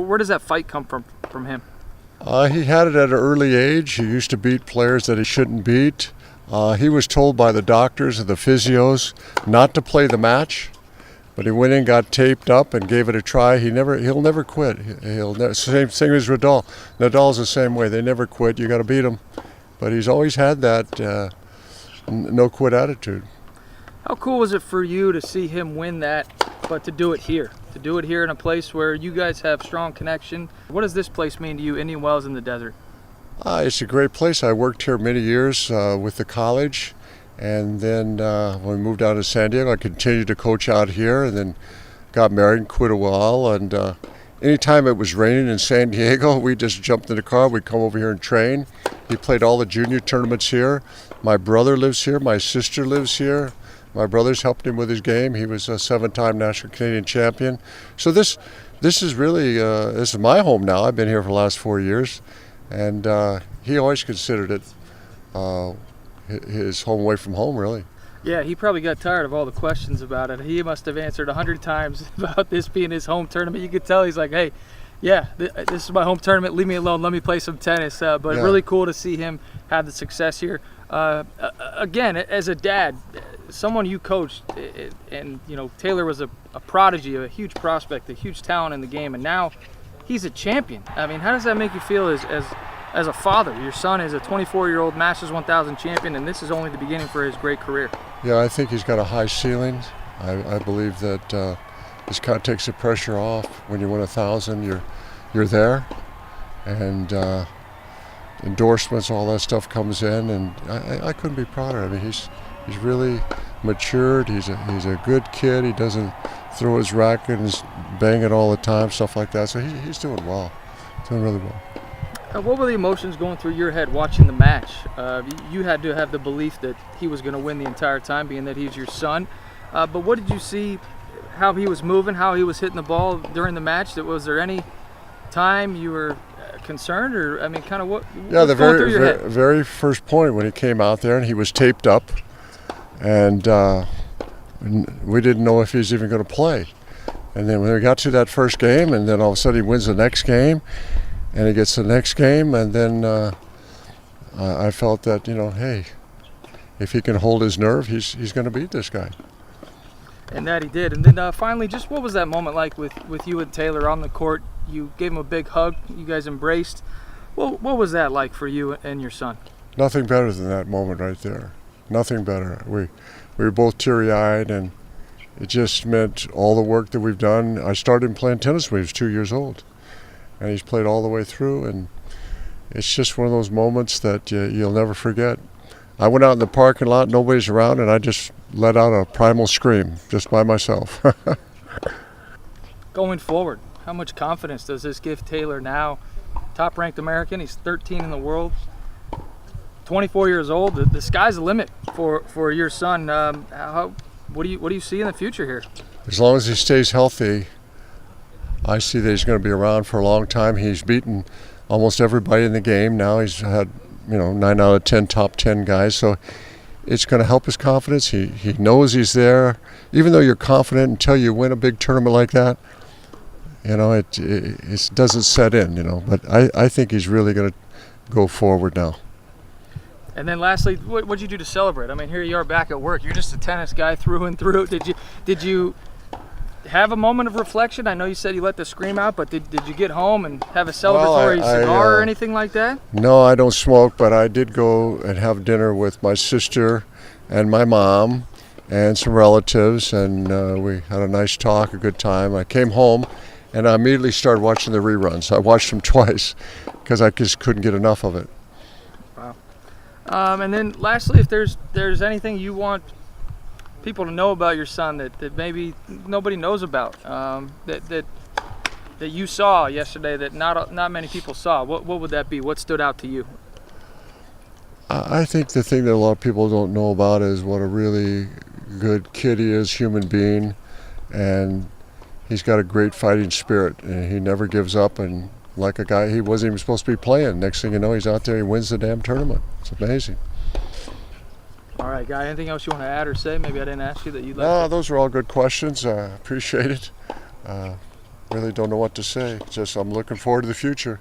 Where does that fight come from him? He had it at an early age. He used to beat players that he shouldn't beat. He was told by the doctors and the physios not to play the match, but he went in, got taped up, and gave it a try. He'll never quit. Same as Nadal. Nadal's the same way. They never quit. You got to beat them. But he's always had that no quit attitude. How cool was it for you to see him win that, but to do it here? To do it here in a place where you guys have strong connection. What does this place mean to you, Indian Wells in the desert? It's a great place. I worked here many years with the college, and then when we moved down to San Diego, I continued to coach out here, and then got married and quit a while. And anytime it was raining in San Diego, we just jumped in the car. We'd come over here and train. He played all the junior tournaments here. My brother lives here. My sister lives here. My brother's helped him with his game. He was a 7-time National Canadian champion. So this is really, this is my home now. I've been here for the last 4 years. And he always considered it his home away from home, really. Yeah, he probably got tired of all the questions about it. He must have answered 100 times about this being his home tournament. You could tell he's like, hey, yeah, this is my home tournament. Leave me alone. Let me play some tennis. But yeah. Really cool to see him have the success here. Again, as a dad, someone you coached, and you know, Taylor was a prodigy, a huge prospect, a huge talent in the game, and now he's a champion. I mean, how does that make you feel as a father? Your son is a 24-year-old Masters 1000 champion, and this is only the beginning for his great career. Yeah, I think he's got a high ceiling. I believe that this kind of takes the pressure off. When you win 1,000, you're there, and endorsements, all that stuff comes in, and I couldn't be prouder. I mean, he's really matured. He's a good kid. He doesn't throw his racket and bang it all the time, stuff like that. So he's doing well, doing really well. What were the emotions going through your head watching the match? You had to have the belief that he was going to win the entire time, being that he's your son. But what did you see, how he was moving, how he was hitting the ball during the match? Was there any time you were concerned, or I mean, kind of what? Yeah, the very first point when he came out there and he was taped up, and we didn't know if he was even going to play. And then when we got to that first game, and then all of a sudden he wins the next game, and he gets the next game, and then I felt that, you know, hey, if he can hold his nerve, he's going to beat this guy. And that he did. And then finally, just what was that moment like with you and Taylor on the court? You gave him a big hug. You guys embraced. What was that like for you and your son? Nothing better than that moment right there. Nothing better. We were both teary-eyed, and it just meant all the work that we've done. I started him playing tennis when he was 2 years old, and he's played all the way through, and it's just one of those moments that you'll never forget. I went out in the parking lot, nobody's around, and I just let out a primal scream just by myself. Going forward, how much confidence does this give Taylor now? Top-ranked American, he's 13 in the world, 24 years old. The sky's the limit for your son. What do you see in the future here? As long as he stays healthy, I see that he's going to be around for a long time. He's beaten almost everybody in the game now. He's had 9 out of 10 top 10 guys, so it's going to help his confidence. He knows he's there. Even though you're confident until you win a big tournament like that, it doesn't set in, but I think he's really going to go forward now. And then lastly, what did you do to celebrate? I mean, here you are back at work. You're just a tennis guy through and through. Did you have a moment of reflection? I know you said you let the scream out, but did you get home and have a celebratory cigar or anything like that? No, I don't smoke, but I did go and have dinner with my sister and my mom and some relatives, and we had a nice talk, a good time. I came home, and I immediately started watching the reruns. I watched them twice because I just couldn't get enough of it. Wow. And then lastly, if there's anything you want people to know about your son that maybe nobody knows about, that you saw yesterday that not many people saw, what would that be? What stood out to you? I think the thing that a lot of people don't know about is what a really good kid he is, human being, and he's got a great fighting spirit, and he never gives up, and like a guy he wasn't even supposed to be playing. Next thing you know, he's out there, he wins the damn tournament. It's amazing. All right, Guy, anything else you want to add or say? Maybe I didn't ask you that you'd like No, to. those are all good questions. Appreciate it. really don't know what to say. Just I'm looking forward to the future.